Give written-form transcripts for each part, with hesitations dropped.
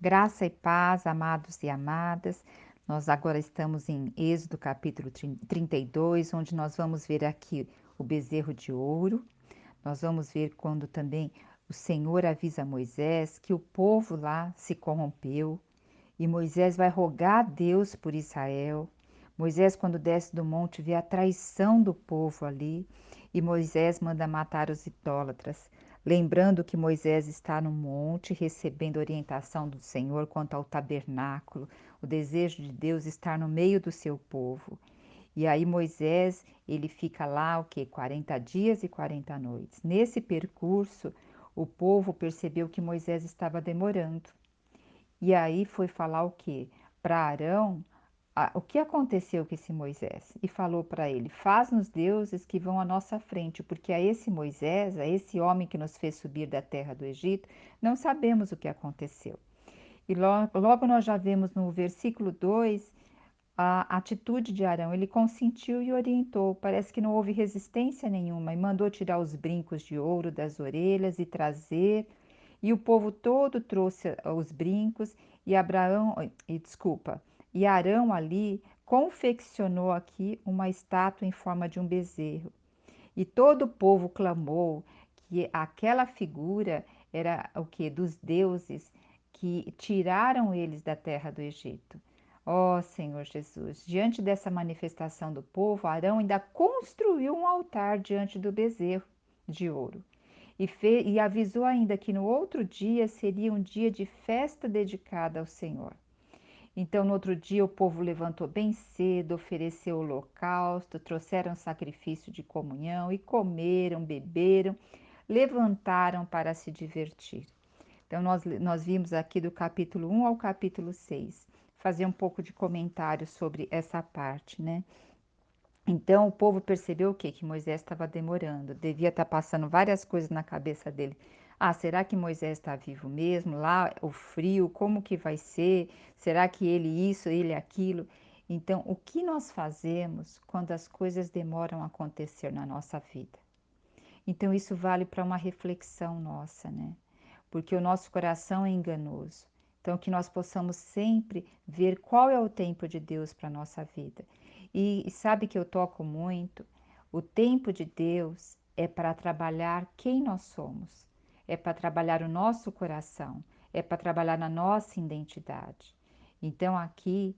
Graça e paz, amados e amadas. Nós agora estamos em Êxodo capítulo 32, onde nós vamos ver aqui o bezerro de ouro. Nós vamos ver quando também o Senhor avisa Moisés que o povo lá se corrompeu e Moisés vai rogar a Deus por Israel. Moisés, quando desce do monte, vê a traição do povo ali e Moisés manda matar os idólatras. Lembrando que Moisés está no monte recebendo orientação do Senhor quanto ao tabernáculo, o desejo de Deus estar no meio do seu povo. E aí Moisés, ele fica lá o quê? 40 dias e 40 noites. Nesse percurso, o povo percebeu que Moisés estava demorando. E aí foi falar o quê? Para Arão, o que aconteceu com esse Moisés? E falou para ele: faz-nos deuses que vão à nossa frente, porque a esse Moisés, a esse homem que nos fez subir da terra do Egito, não sabemos o que aconteceu. E logo nós já vemos no versículo 2 a atitude de Arão. Ele consentiu e orientou. Parece que não houve resistência nenhuma e mandou tirar os brincos de ouro das orelhas e trazer. E o povo todo trouxe os brincos e e Arão ali confeccionou aqui uma estátua em forma de um bezerro. E todo o povo clamou que aquela figura era o que? Dos deuses que tiraram eles da terra do Egito. Ó Senhor Jesus, diante dessa manifestação do povo, Arão ainda construiu um altar diante do bezerro de ouro e avisou ainda que no outro dia seria um dia de festa dedicada ao Senhor. Então, no outro dia, o povo levantou bem cedo, ofereceu holocausto, trouxeram sacrifício de comunhão e comeram, beberam, levantaram para se divertir. Então, nós vimos aqui do capítulo 1 ao capítulo 6, fazer um pouco de comentário sobre essa parte, né? Então, o povo percebeu o quê? Que Moisés estava demorando, devia estar passando várias coisas na cabeça dele. Ah, será que Moisés está vivo mesmo? Lá, o frio, como que vai ser? Será que ele isso, ele aquilo? Então, o que nós fazemos quando as coisas demoram a acontecer na nossa vida? Então, isso vale para uma reflexão nossa, né? Porque o nosso coração é enganoso. Então, que nós possamos sempre ver qual é o tempo de Deus para a nossa vida. E sabe que eu toco muito? O tempo de Deus é para trabalhar quem nós somos, é para trabalhar o nosso coração, é para trabalhar na nossa identidade. Então, aqui,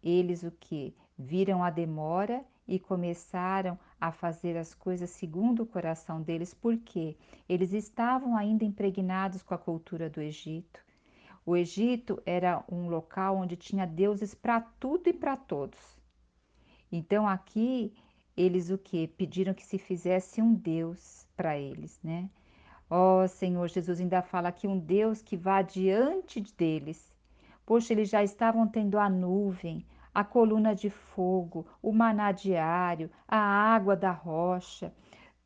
eles o que? Viram a demora e começaram a fazer as coisas segundo o coração deles, porque eles estavam ainda impregnados com a cultura do Egito. O Egito era um local onde tinha deuses para tudo e para todos. Então aqui eles o que? Pediram que se fizesse um Deus para eles, né? Ó Senhor Jesus, ainda fala aqui um Deus que vá diante deles. Poxa, eles já estavam tendo a nuvem, a coluna de fogo, o maná diário, a água da rocha.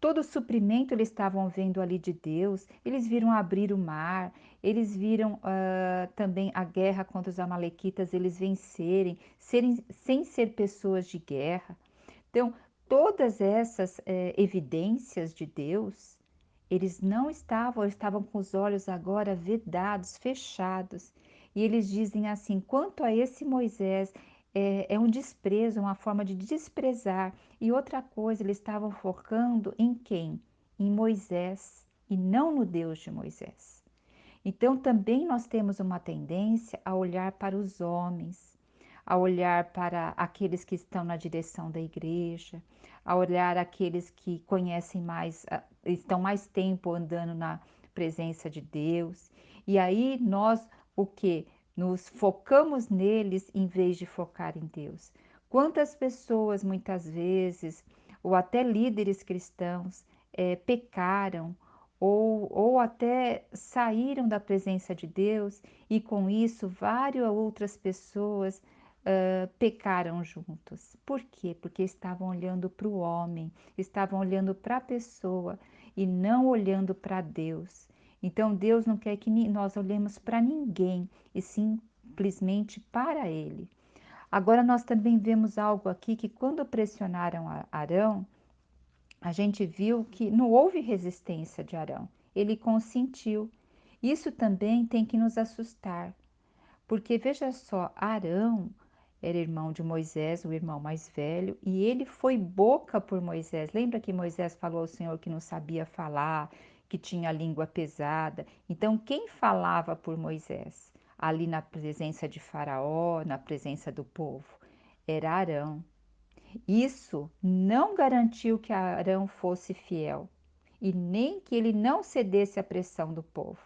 Todo o suprimento eles estavam vendo ali de Deus. Eles viram abrir o mar, eles viram também a guerra contra os amalequitas, eles vencerem, sem ser pessoas de guerra. Então, todas essas evidências de Deus, eles não estavam, estavam com os olhos agora vedados, fechados. E eles dizem assim: quanto a esse Moisés, é um desprezo, uma forma de desprezar. E outra coisa, eles estavam focando em quem? Em Moisés e não no Deus de Moisés. Então, também nós temos uma tendência a olhar para os homens, a olhar para aqueles que estão na direção da igreja, a olhar aqueles que conhecem mais, estão mais tempo andando na presença de Deus. E aí nós o que? Nos focamos neles em vez de focar em Deus. Quantas pessoas muitas vezes, ou até líderes cristãos, pecaram ou até saíram da presença de Deus e com isso várias outras pessoas pecaram juntos. Por quê? Porque estavam olhando para o homem, estavam olhando para a pessoa e não olhando para Deus. Então Deus não quer que nós olhemos para ninguém e simplesmente para Ele. Agora nós também vemos algo aqui que quando pressionaram Arão, a gente viu que não houve resistência de Arão, ele consentiu. Isso também tem que nos assustar, porque veja só, Arão era irmão de Moisés, o irmão mais velho, e ele foi boca por Moisés. Lembra que Moisés falou ao Senhor que não sabia falar, que tinha a língua pesada? Então, quem falava por Moisés, ali na presença de Faraó, na presença do povo, era Arão. Isso não garantiu que Arão fosse fiel e nem que ele não cedesse à pressão do povo,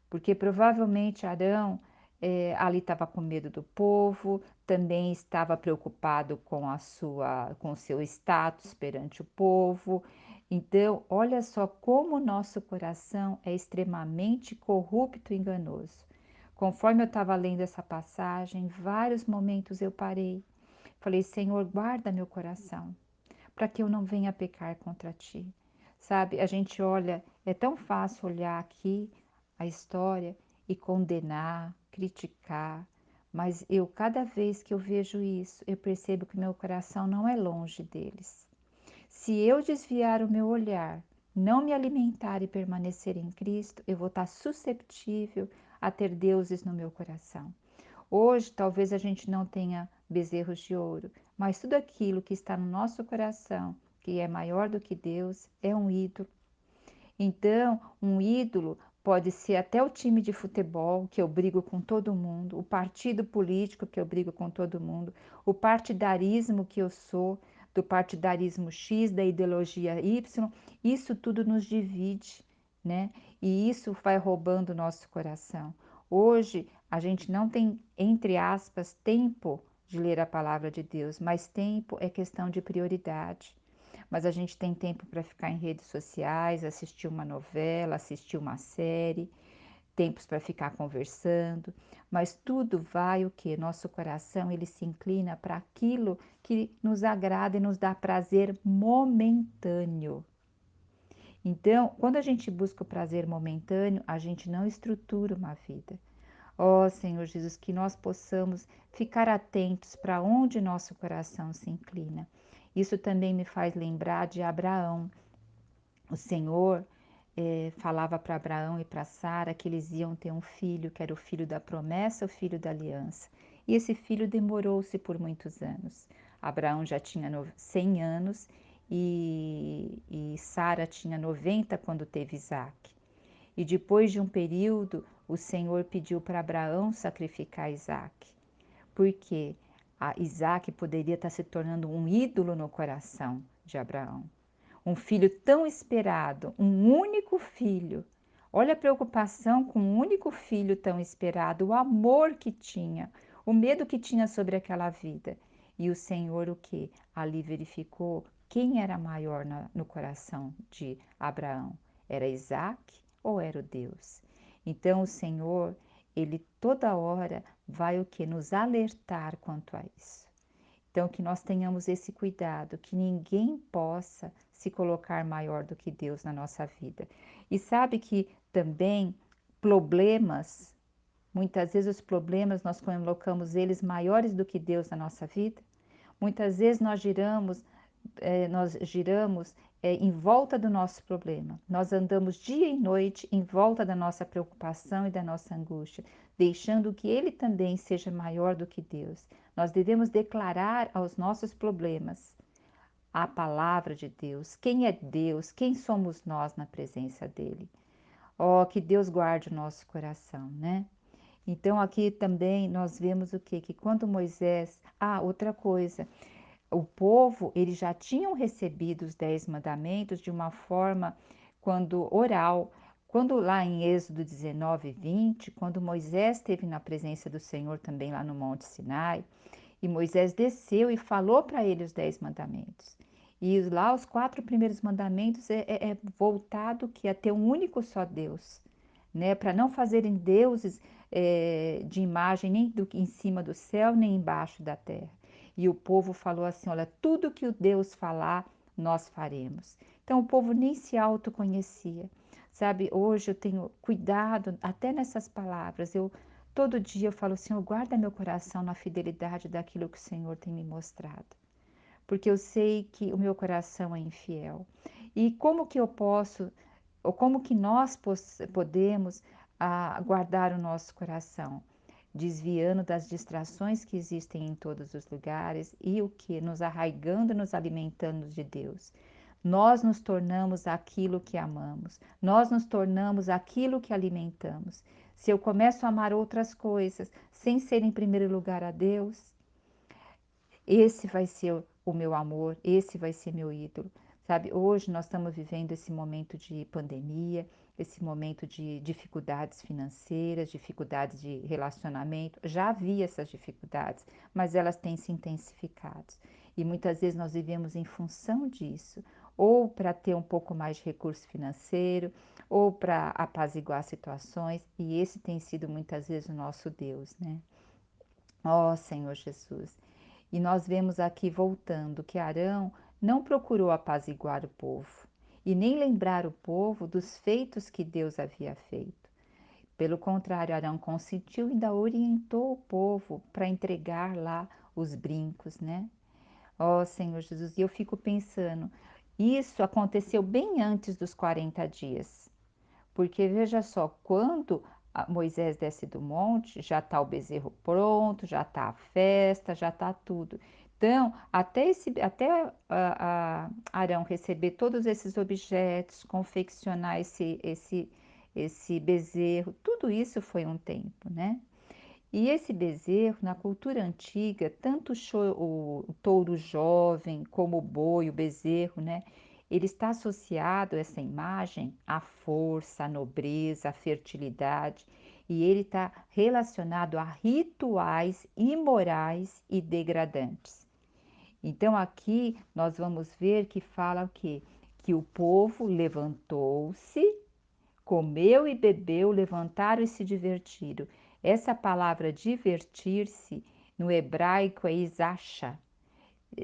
porque provavelmente Arão ali estava com medo do povo, também estava preocupado com o seu status perante o povo. Então, olha só como o nosso coração é extremamente corrupto e enganoso. Conforme eu estava lendo essa passagem, em vários momentos eu parei. Falei, Senhor, guarda meu coração, para que eu não venha pecar contra ti. Sabe, a gente olha, é tão fácil olhar aqui a história e condenar, criticar, mas eu, cada vez que eu vejo isso, eu percebo que meu coração não é longe deles. Se eu desviar o meu olhar, não me alimentar e permanecer em Cristo, eu vou estar susceptível a ter deuses no meu coração. Hoje, talvez a gente não tenha bezerros de ouro, mas tudo aquilo que está no nosso coração, que é maior do que Deus, é um ídolo. Então, um ídolo pode ser até o time de futebol, que eu brigo com todo mundo, o partido político, que eu brigo com todo mundo, o partidarismo que eu sou, do partidarismo X, da ideologia Y, isso tudo nos divide, né? E isso vai roubando o nosso coração. Hoje, a gente não tem, entre aspas, tempo de ler a palavra de Deus, mas tempo é questão de prioridade. Mas a gente tem tempo para ficar em redes sociais, assistir uma novela, assistir uma série, tempos para ficar conversando, mas tudo vai o que? Nosso coração ele se inclina para aquilo que nos agrada e nos dá prazer momentâneo. Então, quando a gente busca o prazer momentâneo, a gente não estrutura uma vida. Ó Senhor Jesus, que nós possamos ficar atentos para onde nosso coração se inclina. Isso também me faz lembrar de Abraão. O Senhor falava para Abraão e para Sara que eles iam ter um filho, que era o filho da promessa, o filho da aliança. E esse filho demorou-se por muitos anos. Abraão já tinha 100 anos e Sara tinha 90 quando teve Isaac. E depois de um período, o Senhor pediu para Abraão sacrificar Isaac, porque Isaac poderia estar se tornando um ídolo no coração de Abraão. Um filho tão esperado, um único filho. Olha a preocupação com um único filho tão esperado, o amor que tinha, o medo que tinha sobre aquela vida. E o Senhor o que? Ali verificou quem era maior no coração de Abraão. Era Isaac ou era o Deus? Então o Senhor, ele toda hora vai o que? Nos alertar quanto a isso. Então, que nós tenhamos esse cuidado, que ninguém possa se colocar maior do que Deus na nossa vida. E sabe que também problemas, muitas vezes os problemas nós colocamos eles maiores do que Deus na nossa vida. Muitas vezes nós giramos em volta do nosso problema. Nós andamos dia e noite em volta da nossa preocupação e da nossa angústia, deixando que ele também seja maior do que Deus. Nós devemos declarar aos nossos problemas a palavra de Deus, quem é Deus, quem somos nós na presença dele. Oh, que Deus guarde o nosso coração, né? Então aqui também nós vemos o quê? Que quando Moisés, outra coisa, o povo, eles já tinham recebido os 10 mandamentos de uma forma, quando oral, quando lá em Êxodo 19:20, quando Moisés esteve na presença do Senhor também lá no Monte Sinai, e Moisés desceu e falou para ele os 10 mandamentos. E lá os 4 primeiros mandamentos é voltado que a ter um único só Deus, né? Para não fazerem deuses de imagem nem em cima do céu, nem embaixo da terra. E o povo falou assim: olha, tudo que o Deus falar, nós faremos. Então o povo nem se autoconhecia. Sabe, hoje eu tenho cuidado até nessas palavras. Todo dia eu falo, Senhor, guarda meu coração na fidelidade daquilo que o Senhor tem me mostrado. Porque eu sei que o meu coração é infiel. E como que eu posso, ou como que nós podemos a guardar o nosso coração, desviando das distrações que existem em todos os lugares e o que? Nos arraigando, nos alimentando de Deus. Nós nos tornamos aquilo que amamos, nós nos tornamos aquilo que alimentamos. Se eu começo a amar outras coisas sem ser em primeiro lugar a Deus, esse vai ser o meu amor, esse vai ser meu ídolo, sabe? Hoje nós estamos vivendo esse momento de pandemia, esse momento de dificuldades financeiras, dificuldades de relacionamento. Já havia essas dificuldades, mas elas têm se intensificado. E muitas vezes nós vivemos em função disso, ou para ter um pouco mais de recurso financeiro, ou para apaziguar situações, e esse tem sido muitas vezes o nosso Deus, né? Ó Senhor Jesus. E nós vemos aqui voltando que Arão não procurou apaziguar o povo e nem lembrar o povo dos feitos que Deus havia feito. Pelo contrário, Arão consentiu e ainda orientou o povo para entregar lá os brincos, né? Ó Senhor Jesus, e eu fico pensando, isso aconteceu bem antes dos 40 dias. Porque veja só, quando Moisés desce do monte, já está o bezerro pronto, já está a festa, já está tudo. Então, até Arão receber todos esses objetos, confeccionar esse bezerro, tudo isso foi um tempo, né? E esse bezerro, na cultura antiga, tanto o touro jovem como o boi, o bezerro, né? Ele está associado, essa imagem, à força, à nobreza, à fertilidade, e ele está relacionado a rituais imorais e degradantes. Então, aqui nós vamos ver que fala o quê? Que o povo levantou-se, comeu e bebeu, levantaram e se divertiram. Essa palavra divertir-se no hebraico é isacha,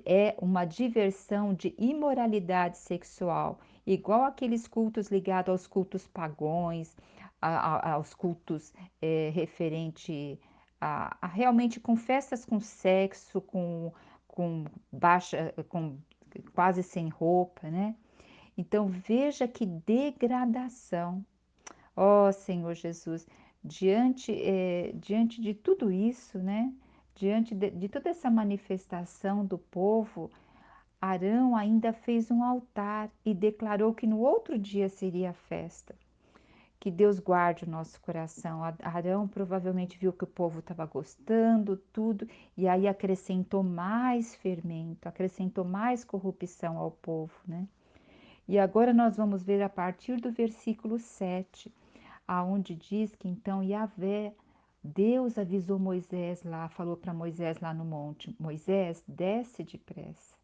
é uma diversão de imoralidade sexual, igual aqueles cultos ligados aos cultos pagões, aos cultos referente a realmente com festas com sexo, com baixa, com quase sem roupa, né? Então veja que degradação. Ó Senhor Jesus, diante de tudo isso, né? Diante de toda essa manifestação do povo, Arão ainda fez um altar e declarou que no outro dia seria festa. Que Deus guarde o nosso coração. Arão provavelmente viu que o povo estava gostando, tudo, e aí acrescentou mais fermento, acrescentou mais corrupção ao povo, né? E agora nós vamos ver a partir do versículo 7 aonde diz que então Yahvé, Deus avisou Moisés lá, falou para Moisés lá no monte: Moisés, desce depressa,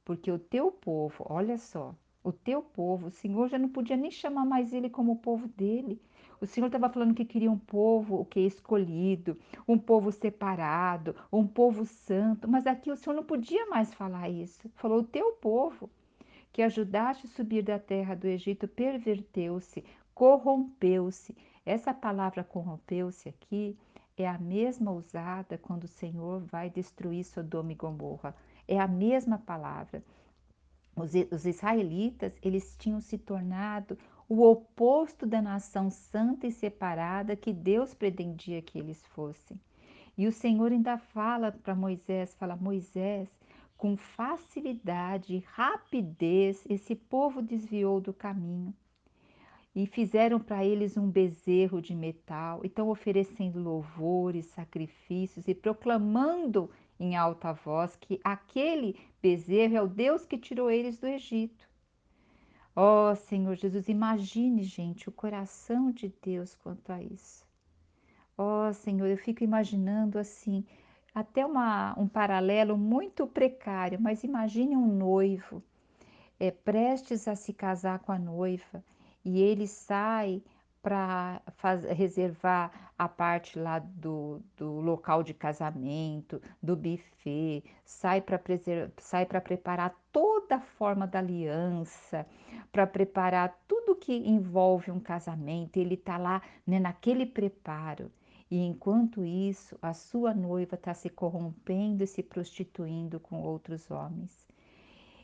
porque o teu povo, olha só, o teu povo, o Senhor já não podia nem chamar mais ele como o povo dele. O Senhor estava falando que queria um povo, o que é escolhido, um povo separado, um povo santo, mas aqui o Senhor não podia mais falar isso. Falou: o teu povo que ajudaste a subir da terra do Egito perverteu-se, corrompeu-se. Essa palavra corrompeu-se aqui é a mesma usada quando o Senhor vai destruir Sodoma e Gomorra. É a mesma palavra. Os israelitas, eles tinham se tornado o oposto da nação santa e separada que Deus pretendia que eles fossem. E o Senhor ainda fala para Moisés, fala: Moisés, com facilidade e rapidez, esse povo desviou do caminho e fizeram para eles um bezerro de metal, e estão oferecendo louvores, sacrifícios e proclamando em alta voz que aquele bezerro é o Deus que tirou eles do Egito. Ó Senhor Jesus, imagine, gente, o coração de Deus quanto a isso. Ó Senhor, eu fico imaginando assim, até um paralelo muito precário, mas imagine um noivo prestes a se casar com a noiva e ele sai para reservar a parte lá do local de casamento, do buffet, sai para preparar toda a forma da aliança, para preparar tudo que envolve um casamento. Ele está lá, né, naquele preparo. E enquanto isso, a sua noiva está se corrompendo e se prostituindo com outros homens.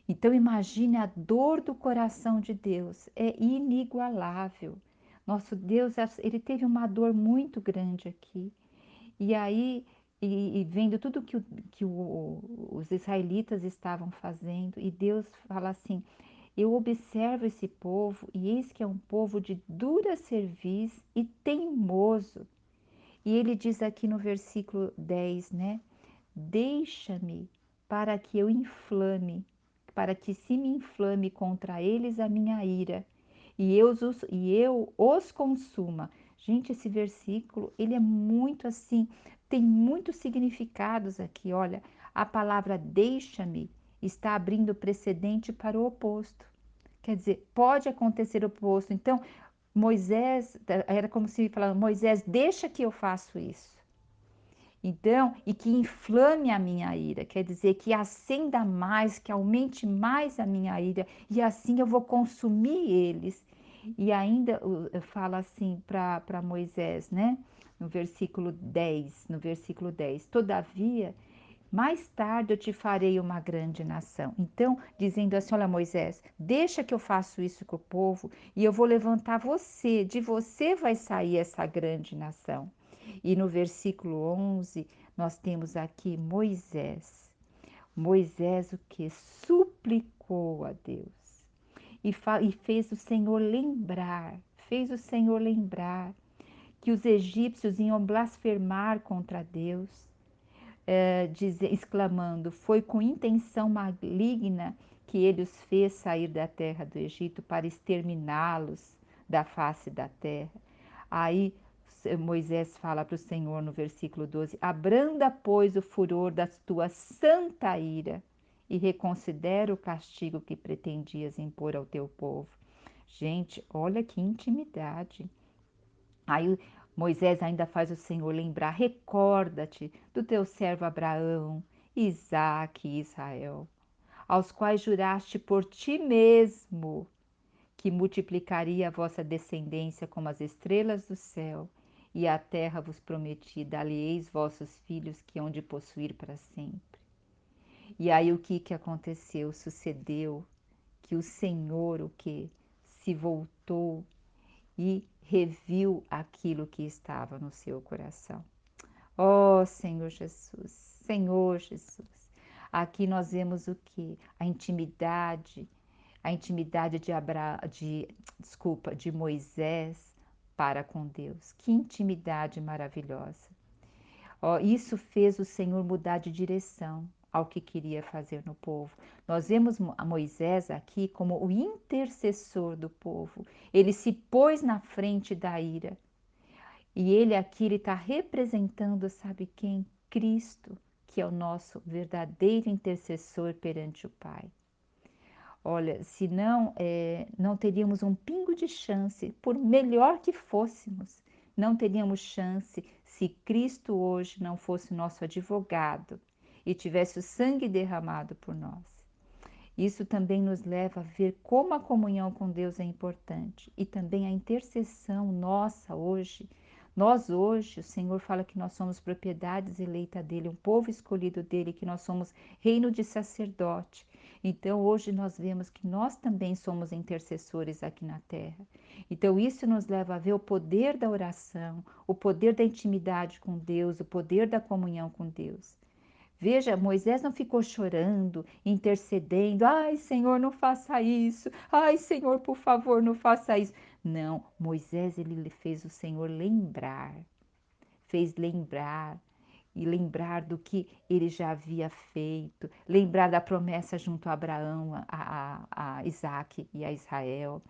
Então imagine a dor do coração de Deus, é inigualável. Nosso Deus, ele teve uma dor muito grande aqui. E aí, e vendo tudo os israelitas estavam fazendo, e Deus fala assim: eu observo esse povo, e eis que é um povo de dura cerviz e teimoso. E ele diz aqui no versículo 10, né? Deixa-me para que eu inflame, para que se me inflame contra eles a minha ira, e eu os consuma. Gente, esse versículo, ele é muito assim, tem muitos significados aqui. Olha, a palavra deixa-me está abrindo precedente para o oposto. Quer dizer, pode acontecer o oposto. Então, Moisés, era como se falando, Moisés, deixa que eu faço isso. Então, e que inflame a minha ira, quer dizer, que acenda mais, que aumente mais a minha ira, e assim eu vou consumir eles. E ainda fala assim para Moisés, né? No versículo 10, todavia, mais tarde eu te farei uma grande nação. Então, dizendo assim: olha, Moisés, deixa que eu faço isso com o povo e eu vou levantar você, de você vai sair essa grande nação. E no versículo 11, nós temos aqui Moisés. Moisés o que? Suplicou a Deus e fez o Senhor lembrar que os egípcios iam blasfemar contra Deus, exclamando: foi com intenção maligna que ele os fez sair da terra do Egito para exterminá-los da face da terra. Aí Moisés fala para o Senhor no versículo 12: abranda, pois, o furor da tua santa ira e reconsidera o castigo que pretendias impor ao teu povo. Gente, olha que intimidade. Aí Moisés ainda faz o Senhor lembrar: recorda-te do teu servo Abraão, Isaque e Israel, aos quais juraste por ti mesmo que multiplicaria a vossa descendência como as estrelas do céu, e a terra vos prometi, dá-lhe-eis vossos filhos que hão de possuir para sempre. E aí o que aconteceu? Sucedeu que o Senhor o que se voltou e reviu aquilo que estava no seu coração. Ó Senhor Jesus, Senhor Jesus. Aqui nós vemos o que? A intimidade de Moisés para com Deus. Que intimidade maravilhosa. Ó, isso fez o Senhor mudar de direção ao que queria fazer no povo. Nós vemos a Moisés aqui como o intercessor do povo. Ele se pôs na frente da ira. E ele está representando, sabe quem? Cristo, que é o nosso verdadeiro intercessor perante o Pai. Olha, se não, não teríamos um pingo de chance, por melhor que fôssemos, não teríamos chance se Cristo hoje não fosse nosso advogado e tivesse o sangue derramado por nós. Isso também nos leva a ver como a comunhão com Deus é importante e também a intercessão nossa hoje. Nós hoje, o Senhor fala que nós somos propriedades eleitas dele, um povo escolhido dele, que nós somos reino de sacerdote. Então hoje nós vemos que nós também somos intercessores aqui na terra. Então isso nos leva a ver o poder da oração, o poder da intimidade com Deus, o poder da comunhão com Deus. Veja, Moisés não ficou chorando, intercedendo. Ai, Senhor, não faça isso. Ai, Senhor, por favor, não faça isso. Não, Moisés, ele fez o Senhor lembrar. Fez lembrar e lembrar do que ele já havia feito. Lembrar da promessa junto a Abraão, a Isaac e a Israel.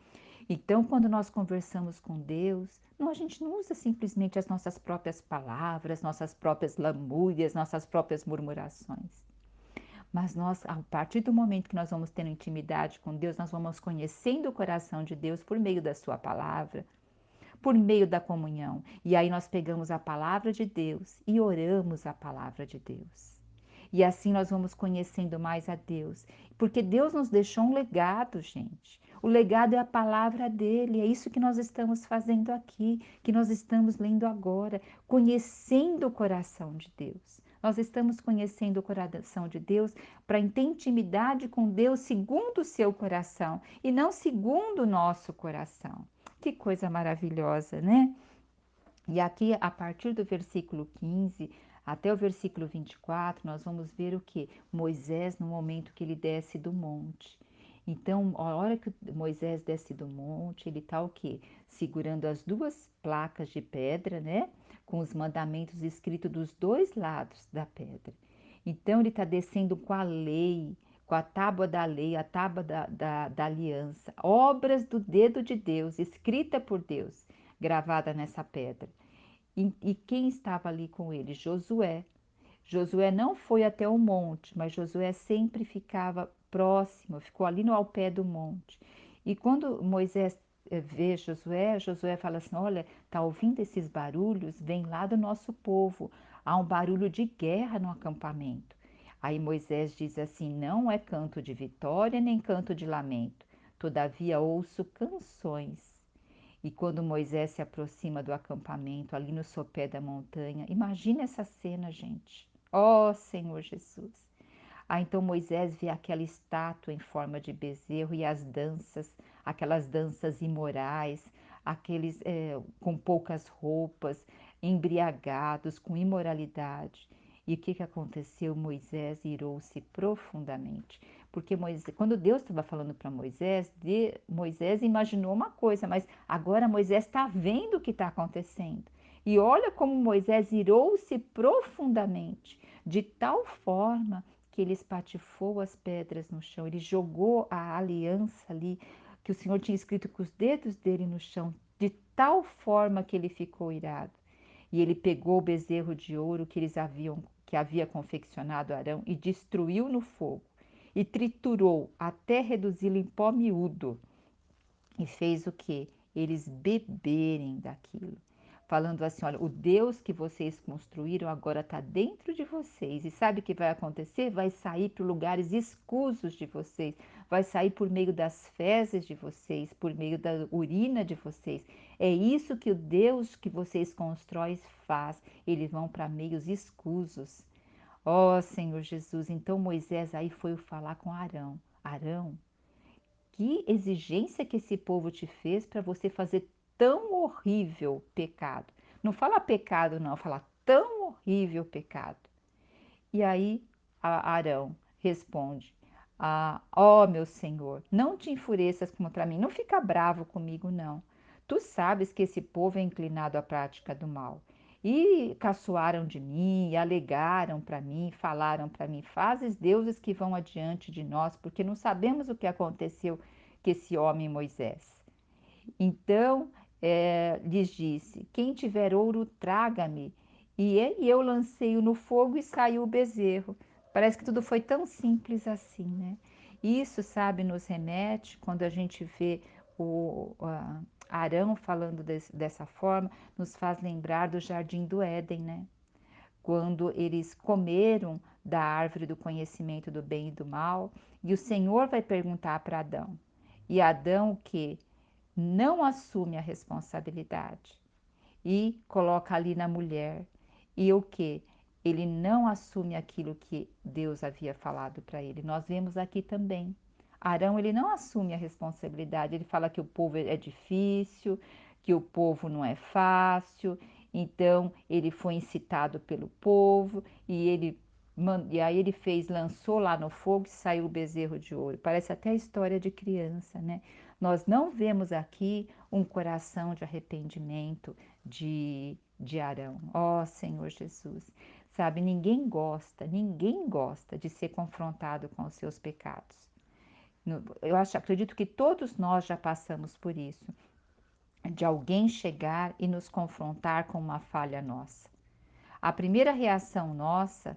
Então, quando nós conversamos com Deus, não, a gente não usa simplesmente as nossas próprias palavras, nossas próprias lamúrias, nossas próprias murmurações. Mas nós, a partir do momento que nós vamos tendo intimidade com Deus, nós vamos conhecendo o coração de Deus por meio da sua palavra, por meio da comunhão. E aí nós pegamos a palavra de Deus e oramos a palavra de Deus. E assim nós vamos conhecendo mais a Deus. Porque Deus nos deixou um legado, gente. O legado é a palavra dele. É isso que nós estamos fazendo aqui, que nós estamos lendo agora, conhecendo o coração de Deus. Nós estamos conhecendo o coração de Deus para ter intimidade com Deus segundo o seu coração e não segundo o nosso coração. Que coisa maravilhosa, né? E aqui, a partir do versículo 15 até o versículo 24, nós vamos ver o que? Moisés, no momento que ele desce do monte. Então, a hora que Moisés desce do monte, ele está o quê? Segurando as duas placas de pedra, né? Com os mandamentos escritos dos dois lados da pedra. Então, ele está descendo com a lei, com a tábua da lei, a tábua da aliança, obras do dedo de Deus, escrita por Deus, gravada nessa pedra. E quem estava ali com ele? Josué. Josué não foi até o monte, mas Josué sempre ficava próximo, ficou ali no ao pé do monte. E quando Moisés vê Josué, Josué fala assim: Olha, tá ouvindo esses barulhos? Vem lá do nosso povo. Há um barulho de guerra no acampamento. Aí Moisés diz assim: Não é canto de vitória nem canto de lamento. Todavia ouço canções. E quando Moisés se aproxima do acampamento, ali no sopé da montanha, imagina essa cena, gente. Ó Senhor Jesus! Ah, então Moisés vê aquela estátua em forma de bezerro e as danças, aquelas danças imorais, aqueles com poucas roupas, embriagados, com imoralidade. E o que que aconteceu? Moisés irou-se profundamente. Porque Moisés, quando Deus estava falando para Moisés, Moisés imaginou uma coisa, mas agora Moisés está vendo o que está acontecendo. E olha como Moisés irou-se profundamente, de tal forma que ele espatifou as pedras no chão, ele jogou a aliança ali, que o Senhor tinha escrito com os dedos dele no chão, de tal forma que ele ficou irado. E ele pegou o bezerro de ouro que havia confeccionado Arão e destruiu no fogo, e triturou até reduzi-lo em pó miúdo. E fez o quê? Eles beberem daquilo. Falando assim: olha, o Deus que vocês construíram agora está dentro de vocês. E sabe o que vai acontecer? Vai sair para lugares escusos de vocês, vai sair por meio das fezes de vocês, por meio da urina de vocês. É isso que o Deus que vocês constroem faz. Eles vão para meios escusos. Ó Senhor Jesus, então Moisés aí foi falar com Arão. Arão, que exigência que esse povo te fez para você fazer tão horrível pecado? Não fala pecado, não, fala tão horrível pecado. E aí Arão responde: ó meu senhor, não te enfureças contra mim, não fica bravo comigo, não. Tu sabes que esse povo é inclinado à prática do mal. E caçoaram de mim, e alegaram para mim, falaram para mim: fazes deuses que vão adiante de nós, porque não sabemos o que aconteceu com esse homem Moisés. Então lhes disse: Quem tiver ouro, traga-me. E eu lancei-o no fogo e saiu o bezerro. Parece que tudo foi tão simples assim, né? Isso, sabe, nos remete, quando a gente vê o Arão falando dessa forma, nos faz lembrar do jardim do Éden, né? Quando eles comeram da árvore do conhecimento do bem e do mal, e o Senhor vai perguntar para Adão. E Adão o quê? Não assume a responsabilidade e coloca ali na mulher. E o que? Ele não assume aquilo que Deus havia falado para ele. Nós vemos aqui também. Arão, ele não assume a responsabilidade. Ele fala que o povo é difícil, que o povo não é fácil. Então, ele foi incitado pelo povo e aí ele fez, lançou lá no fogo e saiu o bezerro de ouro. Parece até a história de criança, né? Nós não vemos aqui um coração de arrependimento de Arão. Ó Senhor Jesus, sabe, ninguém gosta de ser confrontado com os seus pecados. Acredito que todos nós já passamos por isso, de alguém chegar e nos confrontar com uma falha nossa. A primeira reação nossa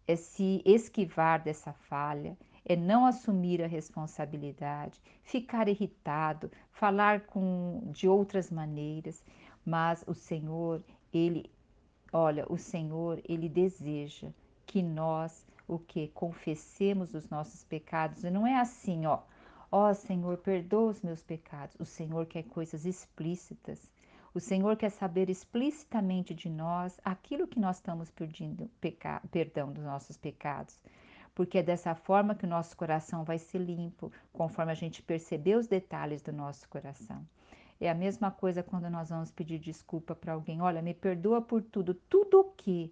é se esquivar dessa falha, é não assumir a responsabilidade, ficar irritado, falar de outras maneiras, mas o Senhor, ele, olha, o Senhor, ele deseja que nós o que confessemos os nossos pecados, e não é assim, ó Senhor, perdoa os meus pecados. O Senhor quer coisas explícitas. O Senhor quer saber explicitamente de nós aquilo que nós estamos pedindo, perdão dos nossos pecados. Porque é dessa forma que o nosso coração vai ser limpo, conforme a gente perceber os detalhes do nosso coração. É a mesma coisa quando nós vamos pedir desculpa para alguém. Olha, me perdoa por tudo. Tudo o quê?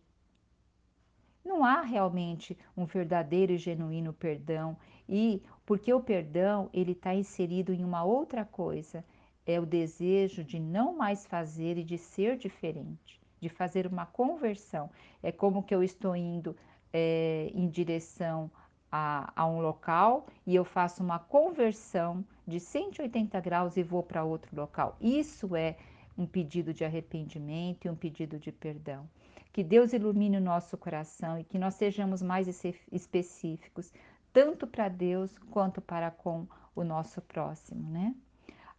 Não há realmente um verdadeiro e genuíno perdão, e porque o perdão ele está inserido em uma outra coisa, é o desejo de não mais fazer e de ser diferente, de fazer uma conversão. É como que eu estou indo em direção a um local e eu faço uma conversão de 180 graus e vou para outro local. Isso é um pedido de arrependimento e um pedido de perdão. Que Deus ilumine o nosso coração e que nós sejamos mais específicos, tanto para Deus quanto para com o nosso próximo, né?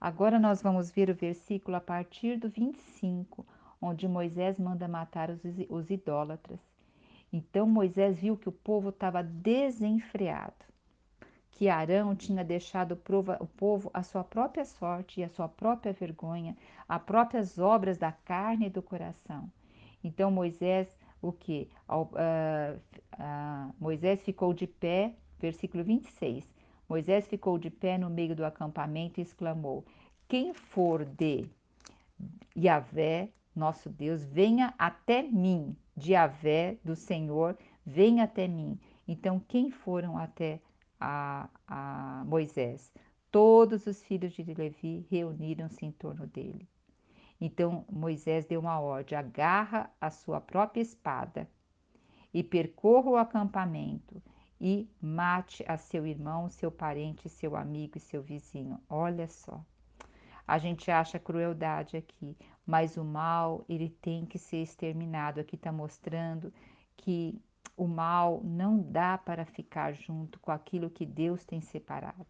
Agora nós vamos ver o versículo a partir do 25, onde Moisés manda matar os idólatras. Então Moisés viu que o povo estava desenfreado, que Arão tinha deixado o povo à sua própria sorte e à sua própria vergonha, às próprias obras da carne e do coração. Então Moisés, o que? Moisés ficou de pé, versículo 26. Moisés ficou de pé no meio do acampamento e exclamou: Quem for de Yahvé, nosso Deus, venha até mim. De Yahvé, do Senhor, venha até mim. Então, quem foram até a Moisés? Todos os filhos de Levi reuniram-se em torno dele. Então Moisés deu uma ordem: agarra a sua própria espada e percorra o acampamento e mate a seu irmão, seu parente, seu amigo e seu vizinho. Olha só, a gente acha crueldade aqui, mas o mal ele tem que ser exterminado. Aqui está mostrando que o mal não dá para ficar junto com aquilo que Deus tem separado.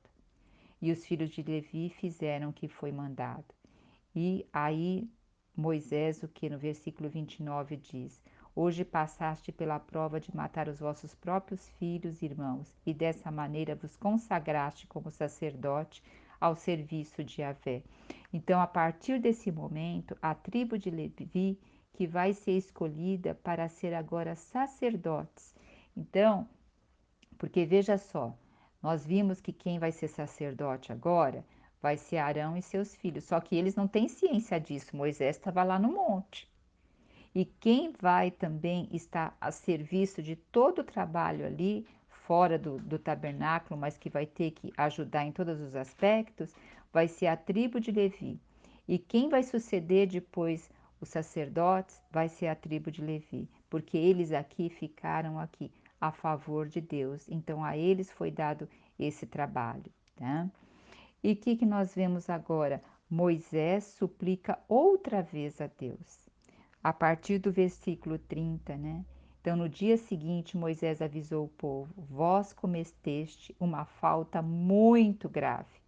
E os filhos de Levi fizeram o que foi mandado. E aí Moisés, o que no versículo 29 diz: Hoje passaste pela prova de matar os vossos próprios filhos e irmãos, e dessa maneira vos consagraste como sacerdote ao serviço de Yahvé. Então, a partir desse momento, a tribo de Levi, que vai ser escolhida para ser agora sacerdotes. Então, porque veja só, nós vimos que quem vai ser sacerdote agora vai ser Arão e seus filhos, só que eles não têm ciência disso. Moisés estava lá no monte. E quem vai também estar a serviço de todo o trabalho ali, fora do tabernáculo, mas que vai ter que ajudar em todos os aspectos, vai ser a tribo de Levi. E quem vai suceder depois os sacerdotes vai ser a tribo de Levi, porque eles aqui ficaram aqui a favor de Deus. Então a eles foi dado esse trabalho, tá? E o que nós vemos agora? Moisés suplica outra vez a Deus a partir do versículo 30, né? Então, no dia seguinte, Moisés avisou o povo: Vós cometeste uma falta muito grave.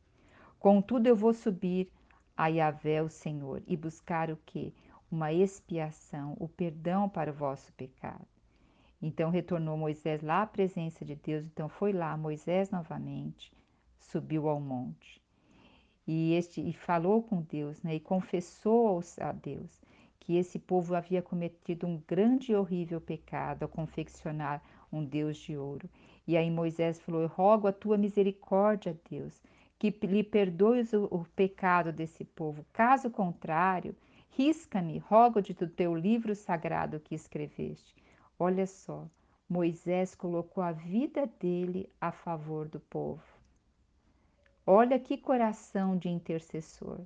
Contudo, eu vou subir a Yahvé, o Senhor, e buscar o quê? Uma expiação, o perdão para o vosso pecado. Então, retornou Moisés lá à presença de Deus. Então, foi lá Moisés novamente, subiu ao monte e falou com Deus, né? E confessou a Deus que esse povo havia cometido um grande e horrível pecado ao confeccionar um Deus de ouro. E aí Moisés falou: Eu rogo a tua misericórdia, Deus, que lhe perdoes o pecado desse povo. Caso contrário, risca-me, rogo-te do teu livro sagrado que escreveste. Olha só, Moisés colocou a vida dele a favor do povo. Olha que coração de intercessor.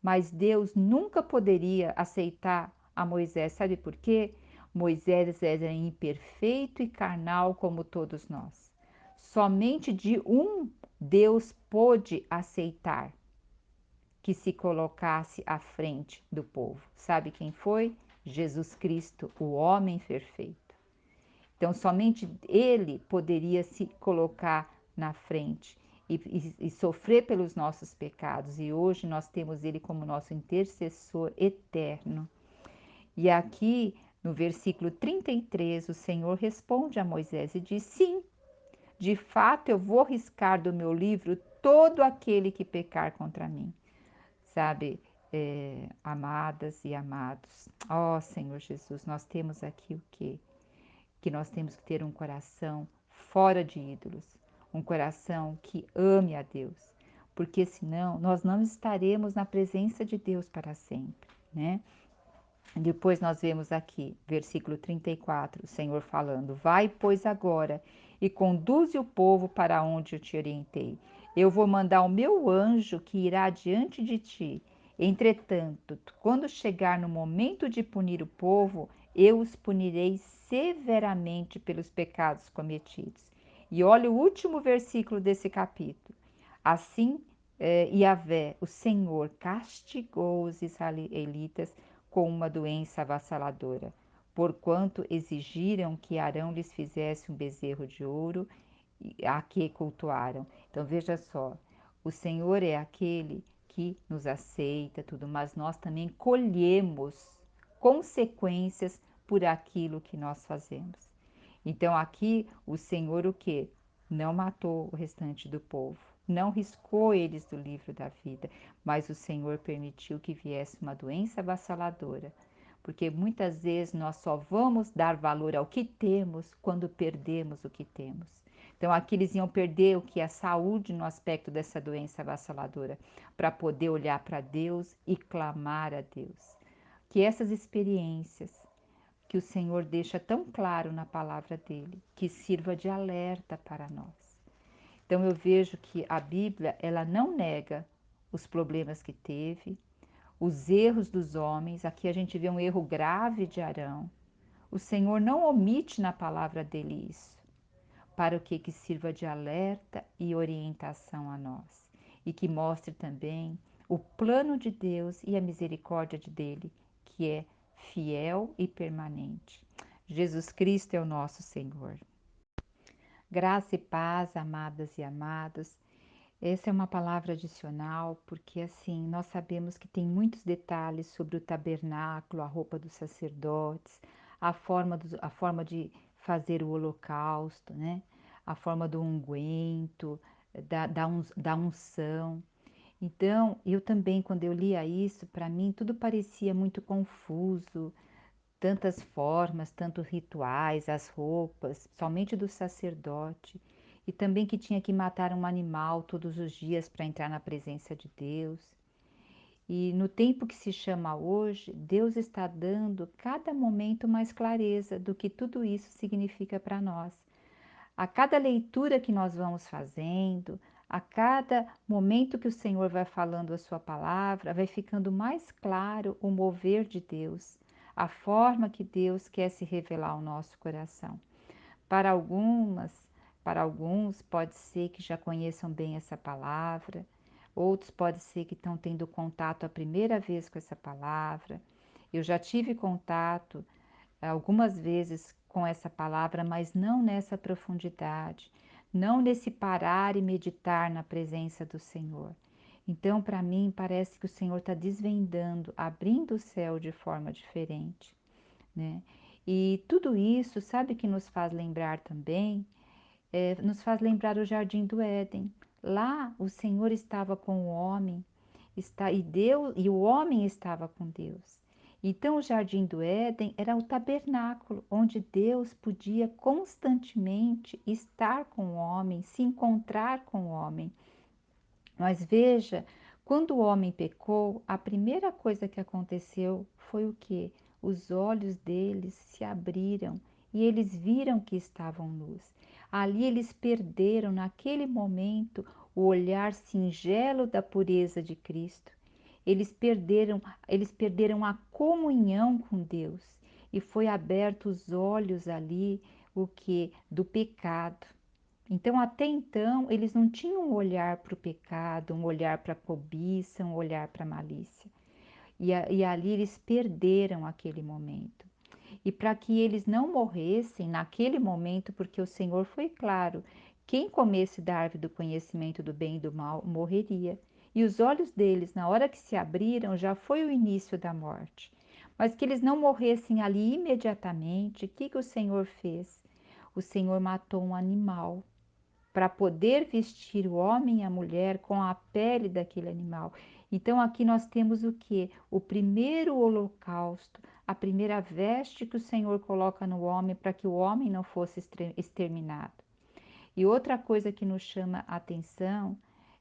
Mas Deus nunca poderia aceitar a Moisés. Sabe por quê? Moisés era imperfeito e carnal como todos nós. Somente de um Deus pôde aceitar que se colocasse à frente do povo. Sabe quem foi? Jesus Cristo, o homem perfeito. Então, somente ele poderia se colocar na frente e sofrer pelos nossos pecados. E hoje nós temos ele como nosso intercessor eterno. E aqui no versículo 33, o Senhor responde a Moisés e diz: Sim, de fato eu vou riscar do meu livro todo aquele que pecar contra mim. Sabe, amadas e amados, ó Senhor Jesus, nós temos aqui o quê? Que nós temos que ter um coração fora de ídolos, um coração que ame a Deus, porque senão nós não estaremos na presença de Deus para sempre, né? Depois nós vemos aqui, versículo 34, o Senhor falando: Vai, pois, agora e conduze o povo para onde eu te orientei. Eu vou mandar o meu anjo que irá diante de ti. Entretanto, quando chegar no momento de punir o povo, eu os punirei severamente pelos pecados cometidos. E olha o último versículo desse capítulo. Assim, Yahvé, o Senhor, castigou os israelitas com uma doença avassaladora, porquanto exigiram que Arão lhes fizesse um bezerro de ouro a que cultuaram. Então veja só, o Senhor é aquele que nos aceita, tudo, mas nós também colhemos consequências por aquilo que nós fazemos. Então aqui o Senhor o que? Não matou o restante do povo, não riscou eles do livro da vida, mas o Senhor permitiu que viesse uma doença avassaladora, porque muitas vezes nós só vamos dar valor ao que temos quando perdemos o que temos. Então aqui eles iam perder o que? A saúde no aspecto dessa doença avassaladora, para poder olhar para Deus e clamar a Deus. Que essas experiências que o Senhor deixa tão claro na palavra dele, que sirva de alerta para nós. Então eu vejo que a Bíblia, ela não nega os problemas que teve, os erros dos homens. Aqui a gente vê um erro grave de Arão. O Senhor não omite na palavra dele isso, para o que sirva de alerta e orientação a nós, e que mostre também o plano de Deus e a misericórdia dele, que é fiel e permanente. Jesus Cristo é o nosso Senhor. Graça e paz, amadas e amados. Essa é uma palavra adicional, porque assim, nós sabemos que tem muitos detalhes sobre o tabernáculo, a roupa dos sacerdotes, a forma de fazer o holocausto, né? A forma do unguento, da unção. Então, eu também, quando eu lia isso, para mim tudo parecia muito confuso, tantas formas, tantos rituais, as roupas, somente do sacerdote, e também que tinha que matar um animal todos os dias para entrar na presença de Deus. E no tempo que se chama hoje, Deus está dando cada momento mais clareza do que tudo isso significa para nós. A cada leitura que nós vamos fazendo, a cada momento que o Senhor vai falando a sua palavra, vai ficando mais claro o mover de Deus, a forma que Deus quer se revelar ao nosso coração. Para algumas, para alguns pode ser que já conheçam bem essa palavra, outros pode ser que estão tendo contato a primeira vez com essa palavra. Eu já tive contato algumas vezes com essa palavra, mas não nessa profundidade, não nesse parar e meditar na presença do Senhor. Então, para mim, parece que o Senhor está desvendando, abrindo o céu de forma diferente, né? E tudo isso, sabe que nos faz lembrar também? Nos faz lembrar o Jardim do Éden. Lá o Senhor estava com o homem, e o homem estava com Deus. Então o Jardim do Éden era o tabernáculo onde Deus podia constantemente estar com o homem, se encontrar com o homem. Mas veja, quando o homem pecou, a primeira coisa que aconteceu foi o quê? Os olhos deles se abriram e eles viram que estavam nus. Ali eles perderam, naquele momento, o olhar singelo da pureza de Cristo. Eles perderam a comunhão com Deus e foi aberto os olhos ali, o que? Do pecado. Então, até então, eles não tinham um olhar para o pecado, um olhar para a cobiça, um olhar para a malícia. E ali eles perderam aquele momento. E para que eles não morressem naquele momento, porque o Senhor foi claro, quem comesse da árvore do conhecimento do bem e do mal morreria. E os olhos deles, na hora que se abriram, já foi o início da morte. Mas que eles não morressem ali imediatamente, o que o Senhor fez? O Senhor matou um animal para poder vestir o homem e a mulher com a pele daquele animal. Então aqui nós temos o que? O primeiro holocausto, a primeira veste que o Senhor coloca no homem para que o homem não fosse exterminado. E outra coisa que nos chama a atenção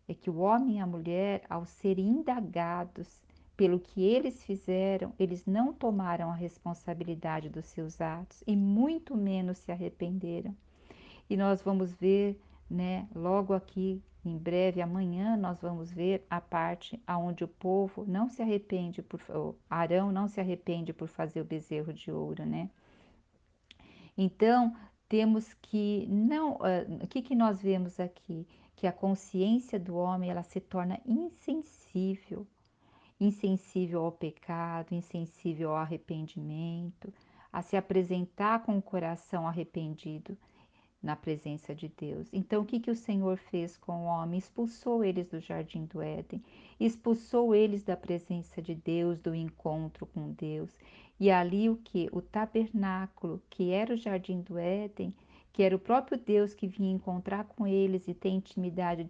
é que o homem e a mulher, ao serem indagados pelo que eles fizeram, eles não tomaram a responsabilidade dos seus atos e muito menos se arrependeram. E nós vamos ver, né, logo aqui, em breve, amanhã, nós vamos ver a parte aonde o povo não se arrepende Arão não se arrepende por fazer o bezerro de ouro, né? Então, temos que não, o que que nós vemos aqui? Que a consciência do homem, ela se torna insensível, insensível ao pecado, insensível ao arrependimento, a se apresentar com o coração arrependido na presença de Deus. Então, o que que o Senhor fez com o homem? Expulsou eles do jardim do Éden, expulsou eles da presença de Deus, do encontro com Deus. E ali o que? O tabernáculo, que era o jardim do Éden, que era o próprio Deus que vinha encontrar com eles e ter intimidade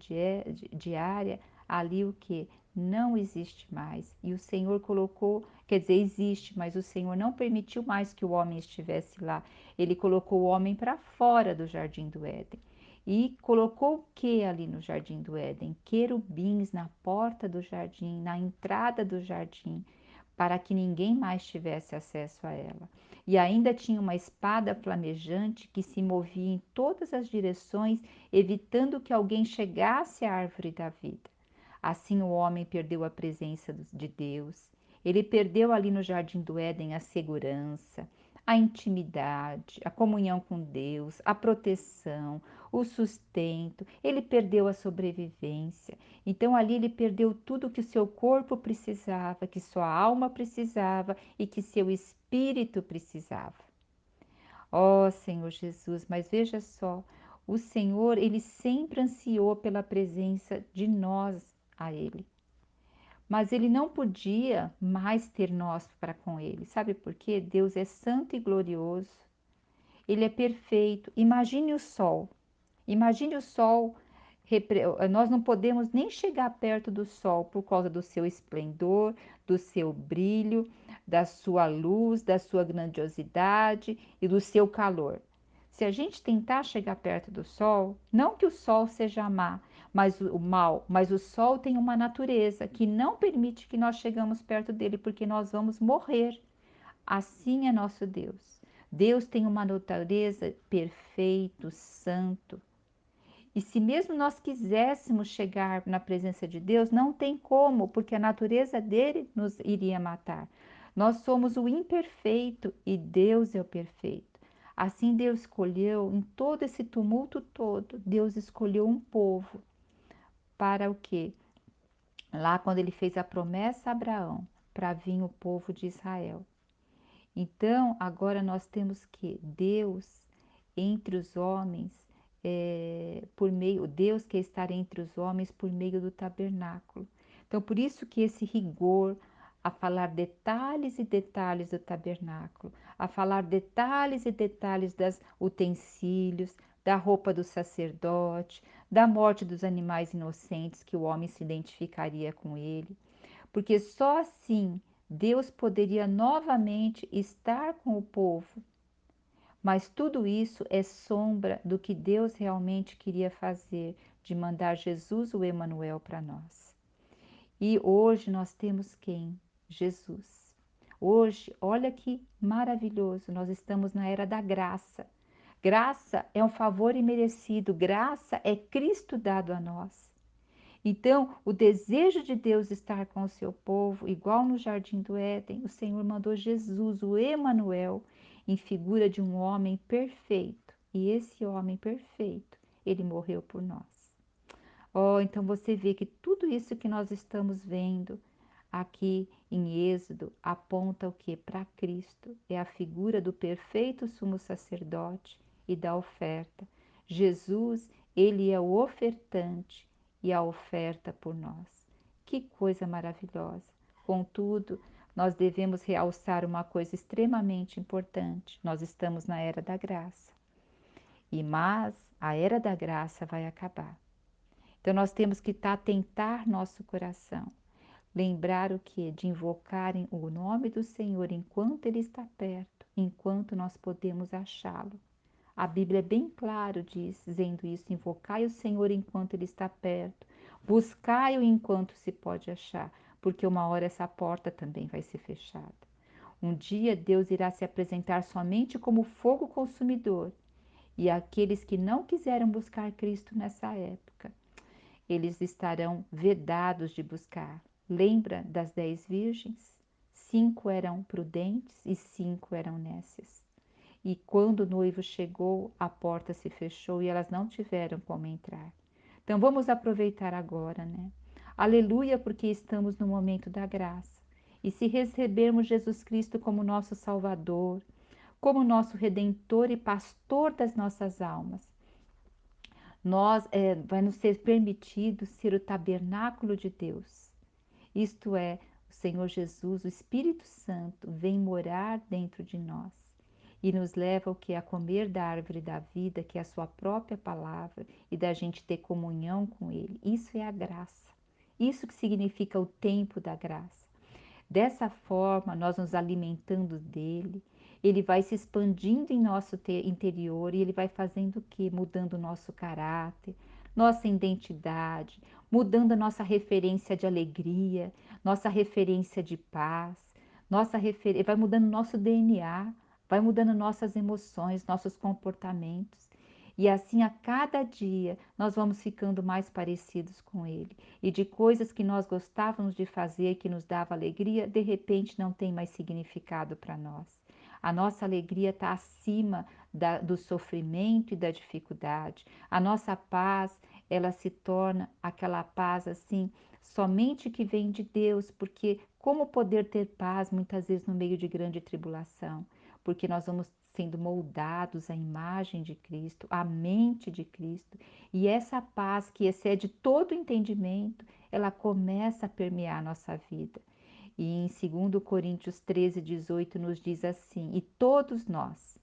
diária, ali o que? Não existe mais. E o Senhor colocou, quer dizer, existe, mas o Senhor não permitiu mais que o homem estivesse lá. Ele colocou o homem para fora do jardim do Éden. E colocou o que ali no jardim do Éden? Querubins na porta do jardim, na entrada do jardim, para que ninguém mais tivesse acesso a ela. E ainda tinha uma espada flamejante que se movia em todas as direções, evitando que alguém chegasse à árvore da vida. Assim o homem perdeu a presença de Deus. Ele perdeu ali no jardim do Éden a segurança, a intimidade, a comunhão com Deus, a proteção, o sustento. Ele perdeu a sobrevivência. Então ali ele perdeu tudo que o seu corpo precisava, que sua alma precisava e que seu espírito precisava. Ó Senhor Jesus, mas veja só, o Senhor, ele sempre ansiou pela presença de nós a ele. Mas ele não podia mais ter nós para com ele. Sabe por quê? Deus é santo e glorioso. Ele é perfeito. Imagine o sol. Imagine o sol. Nós não podemos nem chegar perto do sol por causa do seu esplendor, do seu brilho, da sua luz, da sua grandiosidade e do seu calor. Se a gente tentar chegar perto do sol, não que o sol seja má, mas o mal, mas o sol tem uma natureza que não permite que nós chegamos perto dele, porque nós vamos morrer. Assim é nosso Deus. Deus tem uma natureza perfeito, santo. E se mesmo nós quiséssemos chegar na presença de Deus, não tem como, porque a natureza dele nos iria matar. Nós somos o imperfeito e Deus é o perfeito. Assim Deus escolheu, em todo esse tumulto todo, Deus escolheu um povo para o quê? Lá quando ele fez a promessa a Abraão, para vir o povo de Israel. Então, agora nós temos que Deus entre os homens, por meio, Deus quer estar entre os homens por meio do tabernáculo. Então, por isso que esse rigor a falar detalhes e detalhes do tabernáculo, a falar detalhes e detalhes dos utensílios, da roupa do sacerdote, da morte dos animais inocentes, que o homem se identificaria com ele, porque só assim Deus poderia novamente estar com o povo. Mas tudo isso é sombra do que Deus realmente queria fazer, de mandar Jesus, o Emanuel, para nós. E hoje nós temos quem? Jesus. Hoje, olha que maravilhoso, nós estamos na era da graça. Graça é um favor imerecido, graça é Cristo dado a nós. Então, o desejo de Deus estar com o seu povo, igual no jardim do Éden, o Senhor mandou Jesus, o Emanuel, em figura de um homem perfeito. E esse homem perfeito, ele morreu por nós. Oh, então você vê que tudo isso que nós estamos vendo aqui em Êxodo aponta o que? Para Cristo. É a figura do perfeito sumo sacerdote e da oferta. Jesus, ele é o ofertante e a oferta por nós. Que coisa maravilhosa! Contudo, nós devemos realçar uma coisa extremamente importante. Nós estamos na era da graça. Mas a era da graça vai acabar. Então nós temos que atentar nosso coração. Lembrar o que? De invocarem o nome do Senhor enquanto Ele está perto, enquanto nós podemos achá-lo. A Bíblia é bem claro dizendo isso, invocai o Senhor enquanto Ele está perto. Buscai-o enquanto se pode achar, porque uma hora essa porta também vai ser fechada. Um dia Deus irá se apresentar somente como fogo consumidor, e aqueles que não quiseram buscar Cristo nessa época, eles estarão vedados de buscar. Lembra das 10 virgens? 5 eram prudentes e 5 eram nécias. E quando o noivo chegou, a porta se fechou e elas não tiveram como entrar. Então vamos aproveitar agora, né? Aleluia, porque estamos no momento da graça. E se recebermos Jesus Cristo como nosso Salvador, como nosso Redentor e Pastor das nossas almas, vai nos ser permitido ser o tabernáculo de Deus. Isto é, o Senhor Jesus, o Espírito Santo, vem morar dentro de nós e nos leva o que? A comer da árvore da vida, que é a sua própria palavra, e da gente ter comunhão com Ele. Isso é a graça. Isso que significa o tempo da graça. Dessa forma, nós nos alimentando dele, ele vai se expandindo em nosso interior e ele vai fazendo o quê? Mudando o nosso caráter, nossa identidade, mudando a nossa referência de alegria, nossa referência de paz, vai mudando nosso DNA, vai mudando nossas emoções, nossos comportamentos. E assim, a cada dia, nós vamos ficando mais parecidos com Ele. E de coisas que nós gostávamos de fazer, que nos dava alegria, de repente não tem mais significado para nós. A nossa alegria está acima do sofrimento e da dificuldade. A nossa paz, ela se torna aquela paz assim, somente que vem de Deus, porque como poder ter paz muitas vezes no meio de grande tribulação? Porque nós vamos sendo moldados à imagem de Cristo, à mente de Cristo, e essa paz que excede todo entendimento, ela começa a permear a nossa vida. E em 2 Coríntios 13, 18 nos diz assim: e todos nós,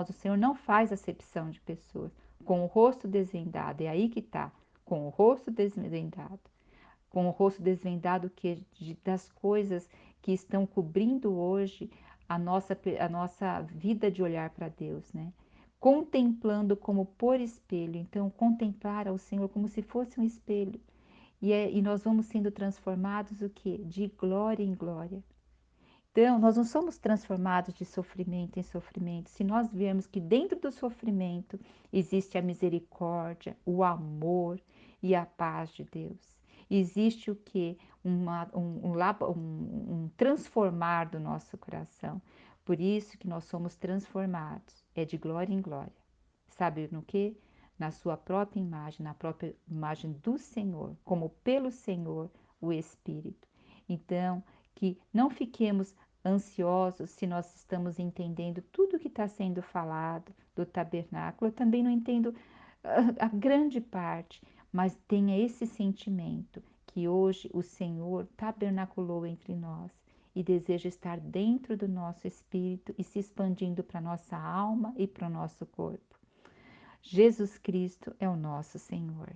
o Senhor não faz acepção de pessoas, com o rosto desvendado, é aí que está, com o rosto desvendado, com o rosto desvendado das coisas que estão cobrindo hoje a nossa vida de olhar para Deus, né? Contemplando como por espelho, então contemplar ao Senhor como se fosse um espelho, e nós vamos sendo transformados o quê? De glória em glória. Então, nós não somos transformados de sofrimento em sofrimento. Se nós vermos que dentro do sofrimento existe a misericórdia, o amor e a paz de Deus. Existe o que? Um transformar do nosso coração. Por isso que nós somos transformados. É de glória em glória. Sabe no que? Na sua própria imagem, na própria imagem do Senhor, como pelo Senhor, o Espírito. Então, que não fiquemos ansiosos se nós estamos entendendo tudo que está sendo falado do tabernáculo. Eu também não entendo a grande parte, mas tenha esse sentimento que hoje o Senhor tabernaculou entre nós e deseja estar dentro do nosso espírito e se expandindo para nossa alma e para o nosso corpo. Jesus Cristo é o nosso Senhor.